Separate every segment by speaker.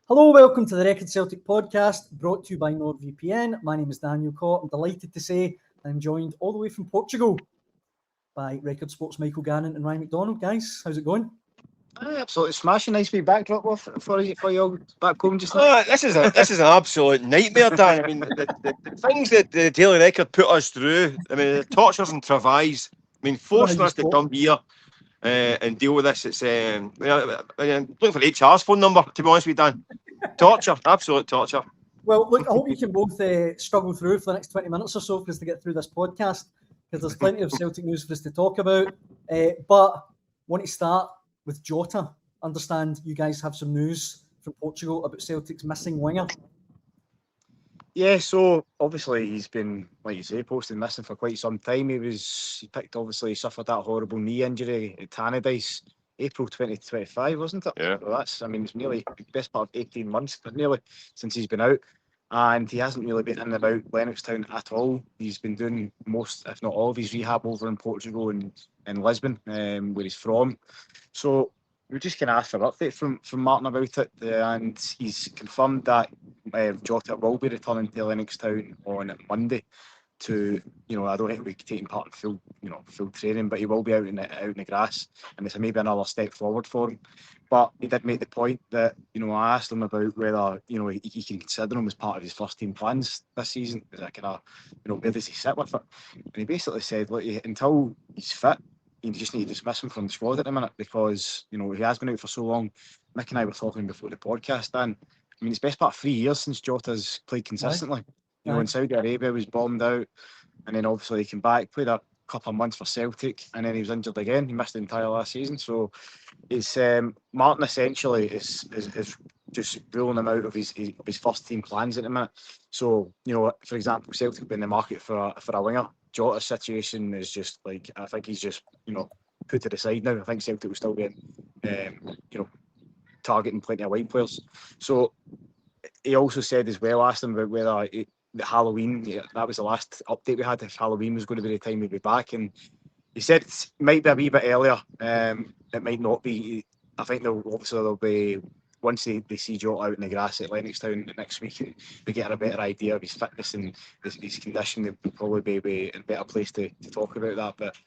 Speaker 1: Hello, welcome to the Record Celtic podcast, brought to you by NordVPN. My name is Daniel Cott. I'm delighted to say I'm joined all the way from Portugal by Record Sports Michael Gannon and Ryan McDonald. Guys, how's it going?
Speaker 2: Absolutely smashing. Nice wee backdrop for you all back home just now.
Speaker 3: This is an absolute nightmare, Dan. I mean, the things that the Daily Record put us through. I mean, the tortures and travails. I mean, forcing us to come here and deal with this. It's I'm looking for HR's phone number, to be honest with you, Dan. Torture, absolute torture.
Speaker 1: Well, look, I hope you can both struggle through for the next 20 minutes or so for us to get through this podcast, because there's plenty of Celtic news for us to talk about. But want to start with Jota. Understand you guys have some news from Portugal about Celtic's missing winger.
Speaker 2: Yeah, so obviously he's been, like you say, posted missing for quite some time. He suffered that horrible knee injury at Tannadice, April 2025, wasn't it?
Speaker 3: Yeah.
Speaker 2: So it's nearly the best part of 18 months, but nearly since he's been out. And he hasn't really been in and about Lennoxtown at all. He's been doing most, if not all, of his rehab over in Portugal and in Lisbon, where he's from. So we just kind of asked for an update from Martin about it, and he's confirmed that Jota will be returning to Lennoxtown on Monday. I don't think we're taking part in full training, but he will be out in the grass, and it's maybe another step forward for him. But he did make the point that, I asked him about whether, he can consider him as part of his first team plans this season. Is that kind of, where does he sit with it? And he basically said, look, until he's fit, you just need to dismiss him from the squad at the minute, because, he has been out for so long. Mick and I were talking before the podcast, Dan. I mean, it's best part of 3 years since Jota's played consistently. In Saudi Arabia was bombed out, and then obviously he came back, played a couple of months for Celtic, and then he was injured again. He missed the entire last season. So it's Martin essentially is just ruling him out of his first team plans at the minute. So, for example, Celtic will be in the market for a winger. Jota's situation is just like, I think he's just, put to the side now. I think Celtic will still be targeting plenty of wide players. So he also said as well, asked him about whether the Halloween, that was the last update we had, if Halloween was going to be the time he'd be back, and he said it might be a wee bit earlier. It might not be. I think there'll be, once they see Jota out in the grass at Lennoxtown next week, we get a better idea of his fitness and his condition. They'll probably be in a better place to talk about that. But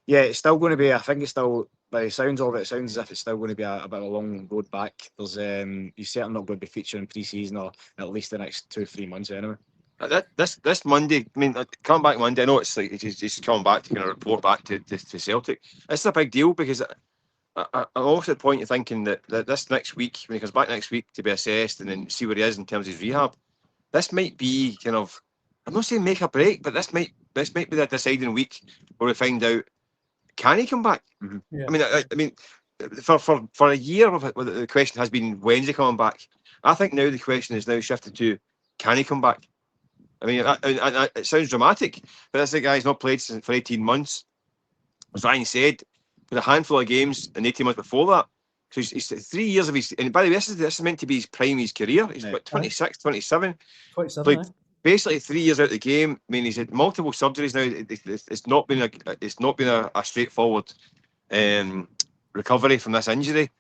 Speaker 2: yeah, it's still going to be, I think it's still, by the sounds of it, it sounds as if it's still going to be a bit of a long road back. He's certainly not going to be featuring pre-season, or at least the next 2 or 3 months anyway.
Speaker 3: This Monday, I mean, coming back Monday, I know it's like he's coming back to kind of report back to Celtic. It's a big deal, because I'm also at the point of thinking that this next week, when he comes back next week to be assessed and then see where he is in terms of his rehab, this might be kind of, I'm not saying make a break, but this might be the deciding week where we find out, can he come back?
Speaker 2: Mm-hmm.
Speaker 1: Yeah.
Speaker 3: I mean, for a year, the question has been, when's he coming back? I think now the question is now shifted to, can he come back? I mean, it sounds dramatic, but this guy's not played for 18 months. As Ryan said, with a handful of games in 18 months before that. So he's 3 years of his... And by the way, this is meant to be his prime of his career. He's 26, 27.
Speaker 1: 27,
Speaker 3: played basically 3 years out of the game. I mean, he's had multiple surgeries now. It's not been a straightforward recovery from this injury.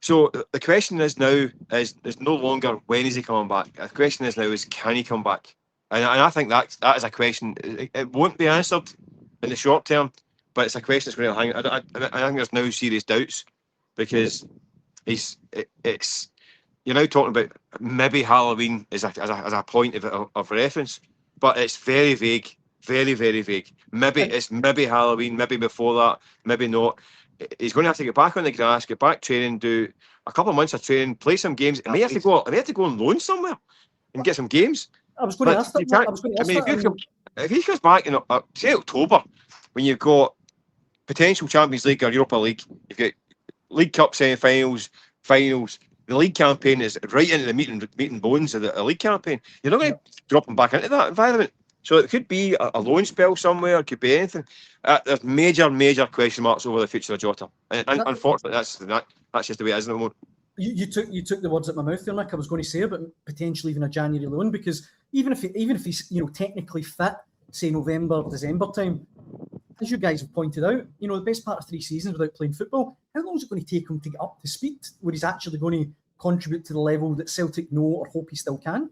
Speaker 3: So the question is now is no longer when is he coming back. The question is now is, can he come back? And I think that is a question. It won't be answered in the short term, but it's a question that's going to hang. I think there's now serious doubts, because you're now talking about maybe Halloween as a point of reference, but it's very vague, very, very vague. Maybe Halloween, maybe before that, maybe not. He's going to have to get back on the grass, get back training, do a couple of months of training, play some games. He may have to go on loan somewhere and get some games.
Speaker 1: I was going to ask that.
Speaker 3: If he comes back in, say, October, when you've got potential Champions League or Europa League, you've got League Cup semi-finals, finals, the league campaign is right into the meat and bones of the league campaign. You're not going to drop him back into that environment. So it could be a loan spell somewhere, it could be anything. There's major question marks over the future of Jota. And unfortunately, that's just the way it is at the moment.
Speaker 1: You took the words out of my mouth there, Nick. I was going to say about potentially even a January loan, because even if he's technically fit, say November, December time, as you guys have pointed out, the best part of 3 seasons without playing football, how long is it going to take him to get up to speed where he's actually going to contribute to the level that Celtic know or hope he still can?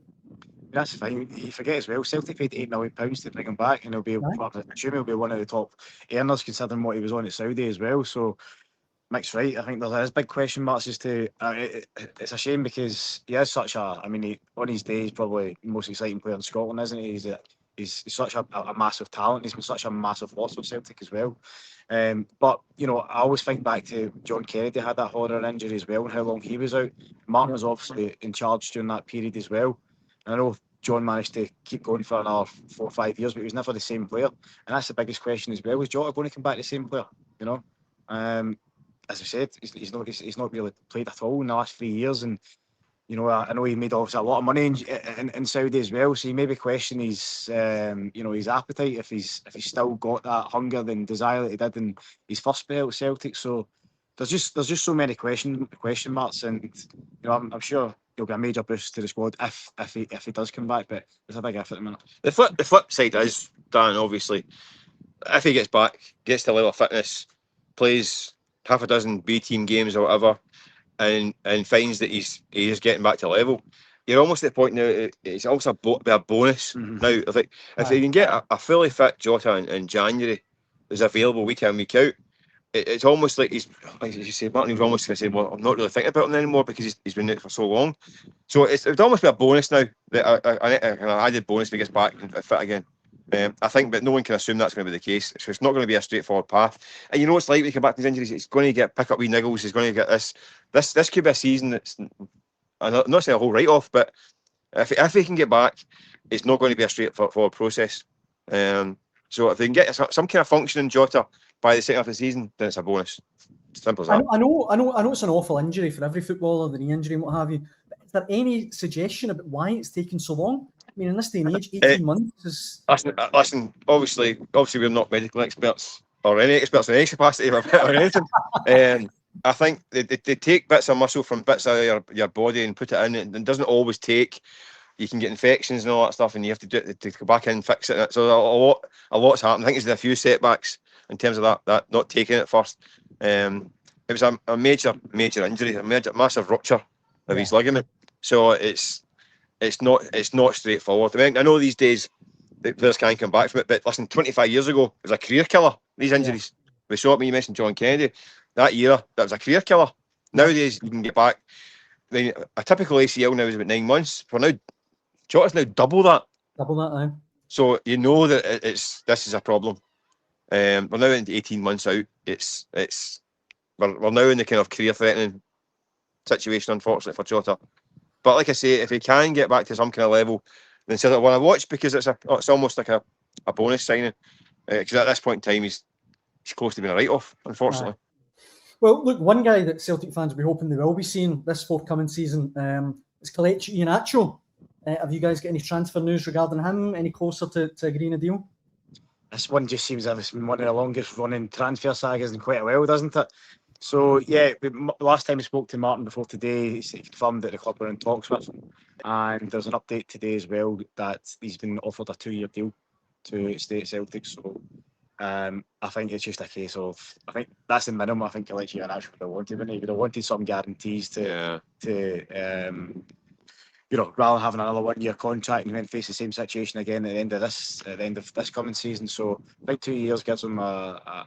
Speaker 2: That's fine. You forget as well, Celtic paid £8 million to bring him back, and he'll be, I assume he'll be one of the top earners considering what he was on at Saudi as well. So Mick's right. I think there's big question marks as to. It's a shame because he is such a. I mean, on his day, he's probably the most exciting player in Scotland, isn't he? He's such a massive talent. He's been such a massive loss for Celtic as well. But you know, I always think back to John Kennedy had that horror injury as well, and how long he was out. Martin was obviously in charge during that period as well. And I know John managed to keep going for another 4 or 5 years, but he was never the same player. And that's the biggest question as well. Was Jota going to come back the same player? You know, as I said, he's not really played at all in the last 3 years, and you know, I know he made obviously a lot of money in Saudi as well. So you maybe question his his appetite if he's still got that hunger and desire that he did in his first spell at Celtic. So there's just so many question marks, and you know, I'm sure he'll be a major boost to the squad if he does come back. But there's a big if at the minute.
Speaker 3: The flip side is, Dan, obviously, if he gets back, gets to level of fitness, plays half a dozen B team games or whatever, and finds that he's getting back to level, you're almost at the point now. It's also a bonus now. I think if you can get a fully fit Jota in January, who's available week in week out, it's almost like he's, like you say, Martin was almost going to say, well, I'm not really thinking about him anymore because he's been out for so long. So it would almost be a bonus now, that an added bonus if he gets back and fit again. I think, but no one can assume that's going to be the case. So it's not going to be a straightforward path. And you know, it's like when you come back to his injuries, he's going to pick up wee niggles. He's going to get this. This could be a season that's, I'm not saying a whole write-off, but if he can get back, it's not going to be a straightforward process. So if they can get some kind of functioning Jota by the second half of the season, then it's a bonus. Simple as that.
Speaker 1: I know it's an awful injury for every footballer, the knee injury and what have you. But is there any suggestion about why it's taken so long? I mean, in this day and age, 18 months is...
Speaker 3: Listen, obviously we're not medical experts or any experts in any capacity or anything. I think they take bits of muscle from bits of your body and put it in, and it doesn't always take. You can get infections and all that stuff, and you have to go back in and fix it. So a lot's happened. I think there's a few setbacks in terms of that not taking it first. It was a major injury, a massive rupture of his ligament. So it's not straightforward. I mean, I know these days the players can't come back from it, but listen, 25 years ago, it was a career killer, these injuries. We saw it when you mentioned John Kennedy. That year, that was a career killer. Nowadays, you can get back. A typical ACL now is about 9 months. Jota's now double that.
Speaker 1: Double that now.
Speaker 3: So you know that this is a problem. We're now into 18 months out. We're now in the kind of career-threatening situation, unfortunately, for Jota. But like I say, if he can get back to some kind of level, then Celtic want to watch, because it's almost like a bonus signing. Because at this point in time, he's close to being a write-off, unfortunately.
Speaker 1: Well, look, one guy that Celtic fans will be hoping they will be seeing this forthcoming season is Kelechi Iheanacho. Have you guys got any transfer news regarding him? Any closer to agreeing a deal?
Speaker 2: This one just seems like it's been one of the longest running transfer sagas in quite a while, doesn't it? So, yeah, last time we spoke to Martin before today, he confirmed that the club were in talks with him. And there's an update today as well that he's been offered a 2-year deal to stay at Celtic. So, I think it's just a case of, I think that's the minimum I think Kelechi Iheanacho would have wanted, wouldn't he? He would have wanted some guarantees to rather than having another 1-year contract and then face the same situation again at the end of this coming season. So I think 2 years gives him a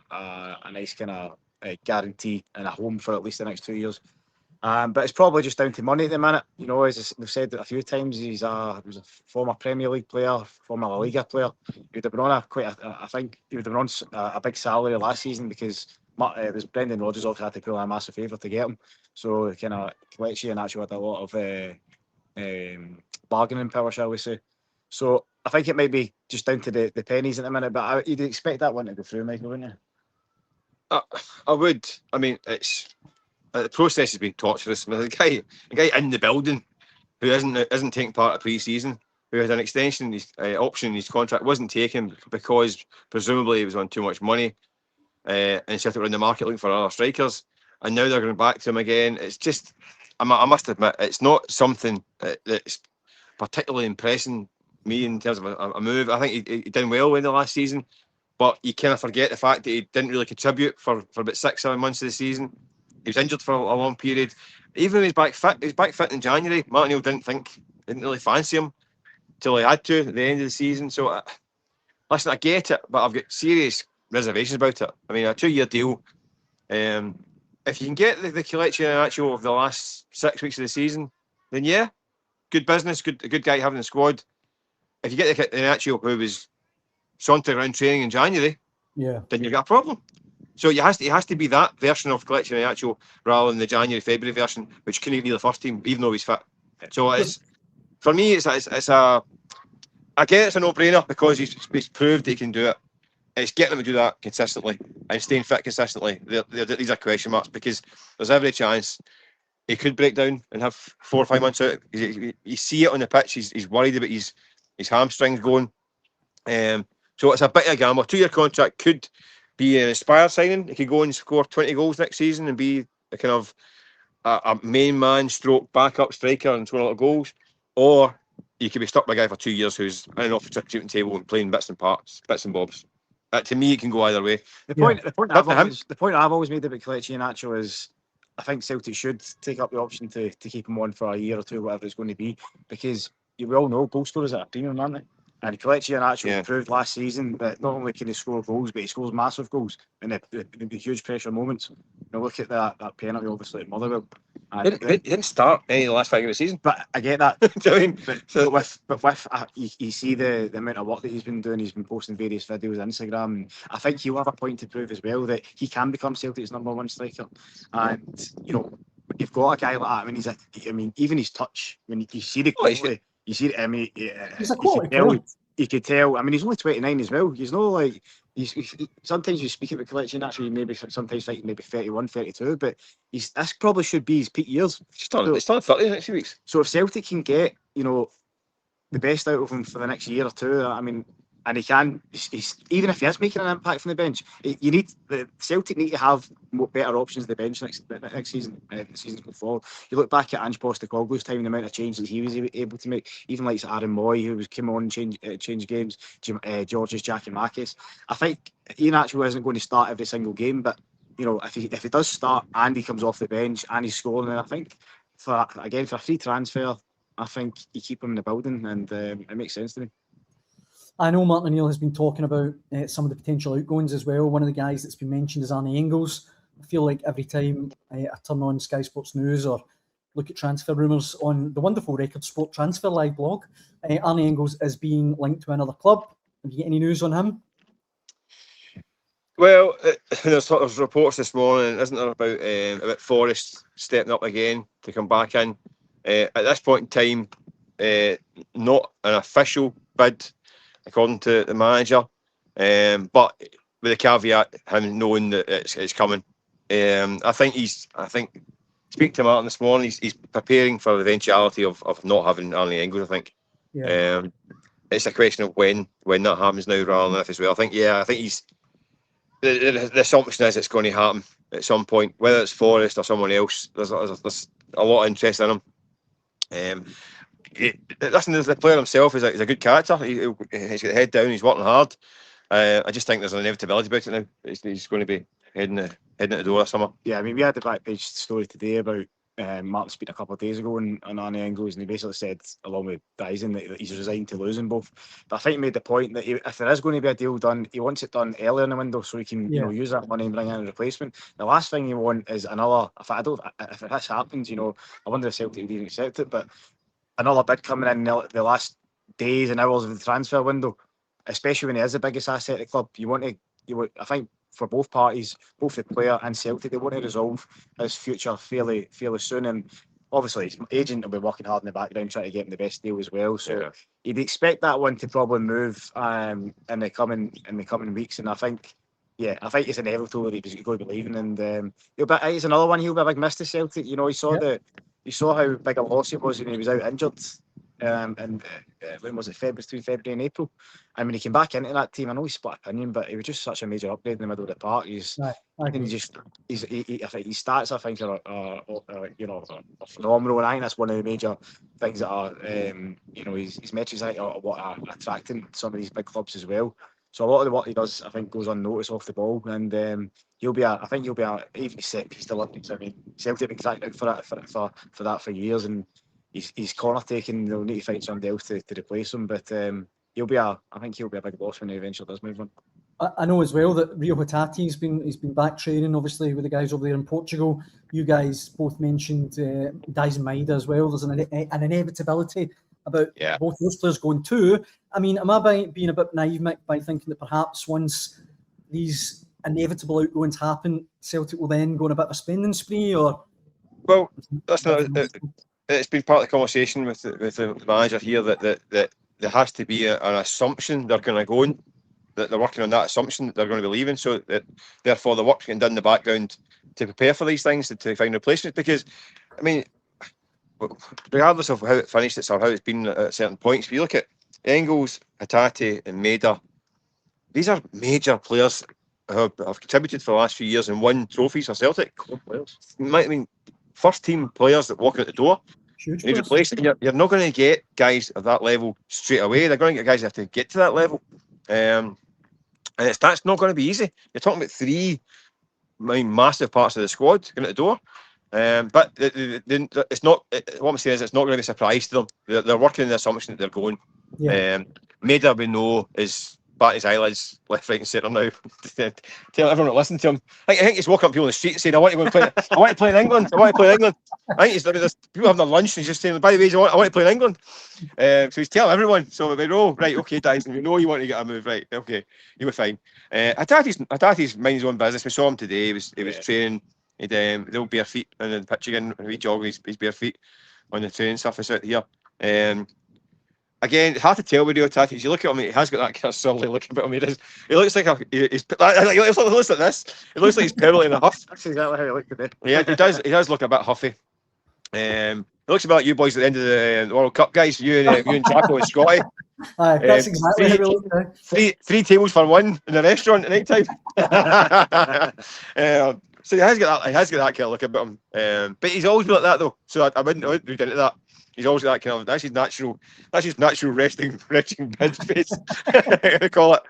Speaker 2: nice kind of guarantee and a home for at least the next 2 years. But it's probably just down to money at the minute. You know, as we've said a few times, he was a former Premier League player, former La Liga player. He would have been on I think he would have been on a big salary last season because it was Brendan Rodgers also had to pull a massive favour to get him. So kind of Kelechi and actually had a lot of bargaining power, shall we say. So I think it might be just down to the pennies at the minute, but you'd expect that one to go through, Michael, wouldn't you?
Speaker 3: I would. I mean, the process has been torturous. The guy in the building who isn't taking part of pre-season, who had an extension option in his contract, wasn't taken because presumably he was on too much money, and Celtic were in the market looking for other strikers, and now they're going back to him again. It's just, I must admit, it's not something that's particularly impressing me in terms of a move. I think he did well in the last season, but you kind of forget the fact that he didn't really contribute for about 6-7 months of the season. he was injured for a long period. Even when he's back fit in January. Martin didn't really fancy him till he had to at the end of the season. So, listen, I get it, but I've got serious reservations about it. I mean, a 2-year deal. If you can get the Kelechi Iheanacho of the last 6 weeks of the season, then yeah, good business, a good guy having the squad. If you get the Iheanacho who was sauntering around training in January, then you've got a problem. So it has to be that version of Kelechi Iheanacho rather than the January-February version, which couldn't be the first team, even though he's fit. So for me, it's a no-brainer because he's proved he can do it. It's getting him to do that consistently and staying fit consistently. These are question marks because there's every chance he could break down and have 4 or 5 months out. You see it on the pitch. He's worried about his hamstrings going. So it's a bit of a gamble. 2-year contract could be an inspired signing. He could go and score 20 goals next season and be a kind of a main man stroke backup striker and score a lot of goals. Or you could be stuck by a guy for 2 years who's in and off the shooting table and playing bits and bobs. To me, it can go either way.
Speaker 2: The point I've always made about Kelechi Iheanacho is I think Celtic should take up the option to keep him on for a year or two, whatever it's going to be, because we all know goal scorers are a premium, aren't they? And Kelechi Iheanacho proved last season that not only can he score goals, but he scores massive goals in the huge pressure moments. Look at that penalty, obviously, at Motherwell.
Speaker 3: He didn't start any of the last 5 games of the season.
Speaker 2: But I get that.
Speaker 3: I mean,
Speaker 2: you see the amount of work that he's been doing. He's been posting various videos on Instagram. And I think he'll have a point to prove as well that he can become Celtic's #1 striker. And you've got a guy like that. I mean, even his touch. When you see the quality, you see. I mean,
Speaker 1: he's a quality player.
Speaker 2: You could tell. I mean, he's only 29 as well. He's not like. Sometimes you speak about Kelechi Iheanacho, you maybe sometimes think maybe 31, 32, but this probably should be his peak years.
Speaker 3: It's starting 30 next few weeks.
Speaker 2: So if Celtic can get the best out of him for the next year or two, I mean, and he can, even if he is making an impact from the bench, Celtic need to have better options at the bench next season. The season going forward, you look back at Ange Postecoglou's time, the amount of changes he was able to make, even like Aaron Moy, who came on and change games, George's Giakoumakis. I think Iheanacho isn't going to start every single game, but if he does start and he comes off the bench and he's scoring, then I think for a free transfer, I think you keep him in the building, and it makes sense to me.
Speaker 1: I know Martin O'Neill has been talking about some of the potential outgoings as well. One of the guys that's been mentioned is Arne Engels. I feel like every time I turn on Sky Sports News or look at transfer rumours on the wonderful Record Sport Transfer Live blog, Arne Engels is being linked to another club. Have you got any news on him?
Speaker 3: Well, there's reports this morning, isn't there, about Forest stepping up again to come back in. At this point in time, not an official bid, according to the manager, but with the caveat, him knowing that it's coming. I think speaking to Martin this morning, he's preparing for the eventuality of not having Arne Engels. I think it's a question of when that happens now rather than if as well. I think he's the assumption is it's going to happen at some point, whether it's Forest or someone else. There's a lot of interest in him. Listen, the player himself is a good character. He's got the head down. He's working hard. I just think there's an inevitability about it now. He's going to be heading at the door this summer.
Speaker 2: Yeah, I mean, we had the back page story today about Martin speaking a couple of days ago on Arne Engels, and he basically said, along with Dyson, that he's resigned to losing both. But I think he made the point that if there is going to be a deal done, he wants it done early in the window so he can use that money and bring in a replacement. The last thing you want is another. If this happens, I wonder if Celtic would even accept it, but another bid coming in the last days and hours of the transfer window, especially when he is the biggest asset at the club. I think for both parties, both the player and Celtic, they want to resolve his future fairly soon. And obviously, his agent will be working hard in the background trying to get him the best deal as well. So you'd expect that one to probably move in the coming weeks. And I think it's inevitable that he's going to be leaving. And it's another one he'll be a big miss to Celtic. You saw how big a loss it was when he was out injured. And when was it? February and April. I mean, he came back into that team. I know he split opinion, but he was just such a major upgrade in the middle of the park. His stats, I think, are phenomenal. And I think that's one of the major things that are, his metrics are what are attracting some of these big clubs as well. So a lot of the work he does, I think, goes unnoticed off the ball, and I think he'll be a even set piece to Olympics. I mean, Celtic have been cracked out for that for years, and he's corner taking. They'll need to find somebody else to replace him, but I think he'll be a big loss when he eventually does move on.
Speaker 1: I know as well that Rio Hatate he's been back training, obviously, with the guys over there in Portugal. You guys both mentioned Dyson Maeda as well. There's an inevitability about both those players going too. I mean, am I being a bit naive, Mick, by thinking that perhaps once these inevitable outgoings happen, Celtic will then go on a bit of a spending spree? Or
Speaker 3: that's not. It's been part of the conversation with the manager here that there has to be an assumption they're going to go in. That they're working on that assumption that they're going to be leaving, so that therefore the work's getting done in the background to prepare for these things, to find replacements. Because, I mean, regardless of how it finished or how it's been at certain points, if you look at Engels, Hatate, and Maeda, these are major players who have contributed for the last few years and won trophies for Celtic. I mean, first team players that walk out the door.
Speaker 1: Huge.
Speaker 3: You're not going to get guys of that level straight away. They're going to get guys that have to get to that level. And that's not going to be easy. You're talking about three massive parts of the squad going out the door. But it's not. What I'm saying is, it's not going to be a surprise to them. They're working on the assumption that they're going.
Speaker 1: Yeah.
Speaker 3: Maeda, we know, is bat his eyelids left, right, and centre now. Tell everyone to listen to him. I think he's walking up people on the street saying, "I want to go and play. I want to play in England. I want to play in England." I think there's people having their lunch and he's just saying, "By the way, I want to play in England." So he's telling everyone. So they know, right? Okay, Dyson, we know you want to get a move, right? Okay, you were fine. Hatate's minding his own business. We saw him today. He was training. He'd they'll bare feet on the pitch again. When we jog, his bare feet on the training surface out here. Again, it's hard to tell with Rio Hatate. You look at him; he has got that kind of surly look about him. He looks like he looks like this. He looks like he's permanently in a huff.
Speaker 2: That's exactly how he looked today.
Speaker 3: Yeah, he does. He does look a bit huffy. It looks about you boys at the end of the World Cup, guys. You and Chapo and Scotty.
Speaker 1: That's exactly how we look now.
Speaker 3: Three tables for one in the restaurant at night time. So he has got that kind of look about him. But he's always been like that though. So I wouldn't read into that. He's always got that kind of. That's his natural resting bed space. I call it.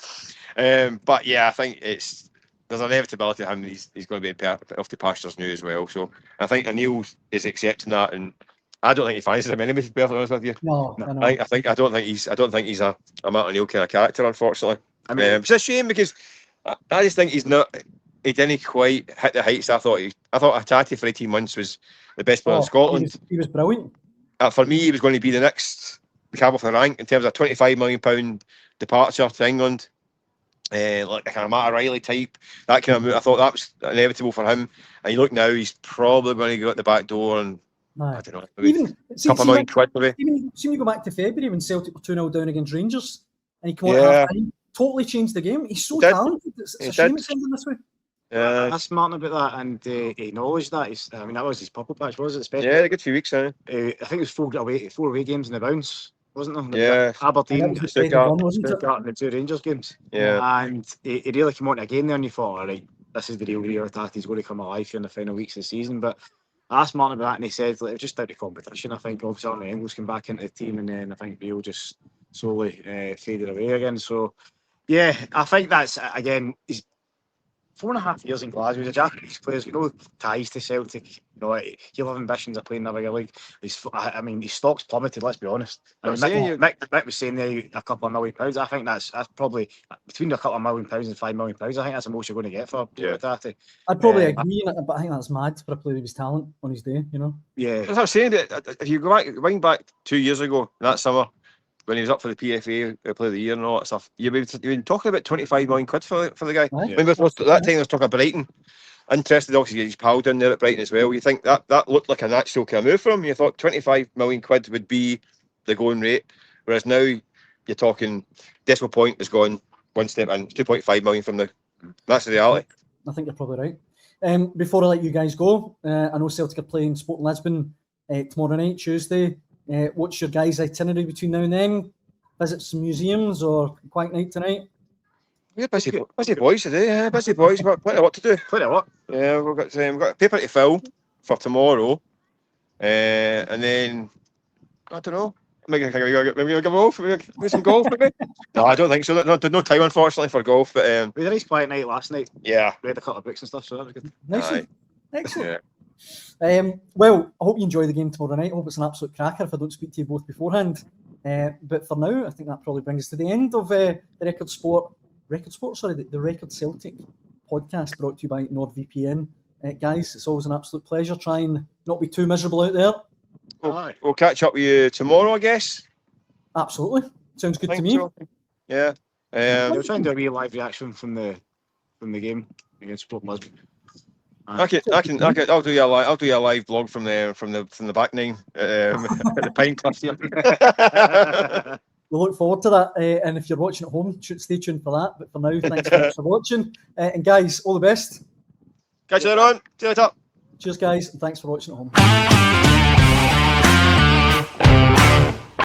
Speaker 3: But yeah, I think there's an inevitability of him. He's going to be off the pastures new as well. So I think Anil is accepting that, and I don't think he fancies him anyway. To be perfectly honest with you,
Speaker 1: no.
Speaker 3: I don't think he's a Matt O'Neill kind of character. Unfortunately, I mean, it's a shame because I just think he didn't quite hit the heights. I thought Hatate for 18 months was the best player in Scotland.
Speaker 1: He was brilliant.
Speaker 3: For me, he was going to be the next cab off the rank in terms of £25 million departure to England, like a kind of Matt O'Reilly type. That kind of move. I thought that was inevitable for him. And you look now, he's probably going to go out the back door and I don't know, maybe a couple of million quid maybe.
Speaker 1: See, you go back to February when Celtic were 2-0 down against Rangers, and he came out half time, totally changed the game. He's so talented. It's a shame it's ending this way.
Speaker 2: That's smart about that, and he acknowledged that. That was his purple patch, was it? Especially,
Speaker 3: a good few weeks. I
Speaker 2: think it was four away games in the bounce, wasn't there?
Speaker 3: Yeah.
Speaker 2: Aberdeen,
Speaker 3: Stuttgart,
Speaker 2: and the two Rangers games.
Speaker 3: Yeah.
Speaker 2: And he really came on again there, and you thought, all right, this is the real Rio Hatate. He's going to come alive here in the final weeks of the season. But I asked Martin about that, and he said, like, it was just out of competition. I think obviously Arne Engels came back into the team, and then I think Rio just slowly faded away again. So yeah, I think that's again. He's 4.5 years in Glasgow. He's a Japanese player. You know, ties to Celtic. You know, he'll have ambitions of playing in the bigger league. His stock's plummeted. Let's be honest. Mick was saying there a couple of £1 million. I think that's probably between a couple of £1 million and £5 million. I think that's the most you're going to get for Hatate.
Speaker 1: I'd probably agree, but I think that's mad for a player of his talent on his day. You know.
Speaker 2: Yeah.
Speaker 3: As I was saying, if you go back 2 years ago that summer, when he was up for the PFA Player of the Year and all that stuff, you've been talking about £25 million for the guy.
Speaker 1: Right.
Speaker 3: Remember that time there was talking about Brighton. Interested, obviously, to get his pal down there at Brighton as well. You think that looked like a natural kind of move for him? You thought £25 million would be the going rate, whereas now you're talking decimal point has gone one step in. 2.5 million from the. That's the reality.
Speaker 1: I think you're probably right. Before I let you guys go, I know Celtic are playing Sporting Lisbon tomorrow night, Tuesday. What's your guys' itinerary between now and then? Visit some museums or quiet night tonight?
Speaker 3: We're busy boys today. Yeah, busy boys. We've got plenty of work to do.
Speaker 2: Plenty of work.
Speaker 3: Yeah, we've got a paper to fill for tomorrow, and then I don't know. maybe a golf, maybe some golf, maybe. No, I don't think so. No time, unfortunately, for golf. But
Speaker 2: We had a nice quiet night last night.
Speaker 3: yeah,
Speaker 2: Read a couple of books and stuff, so that was good.
Speaker 1: Nice.
Speaker 3: Aye.
Speaker 1: Excellent.
Speaker 3: Yeah.
Speaker 1: Well, I hope you enjoy the game tomorrow night. I hope it's an absolute cracker if I don't speak to you both beforehand. But for now, I think that probably brings us to the end of the Record Celtic podcast brought to you by NordVPN. Guys, it's always an absolute pleasure. Try and not be too miserable out there.
Speaker 3: We'll catch up with you tomorrow, I guess.
Speaker 1: Absolutely. Sounds good to
Speaker 3: Thanks,
Speaker 1: me.
Speaker 3: Joe. Yeah.
Speaker 2: We'll try and do a wee live reaction from the game against Sport Lisbon.
Speaker 3: I'll do a live vlog from the back nine at the Pine Cliff here.
Speaker 1: We look forward to that. And if you're watching at home, stay tuned for that. But for now, thanks very much for watching. And guys, all the best.
Speaker 3: Catch you later on. See you later.
Speaker 1: Cheers, guys, and thanks for watching at home.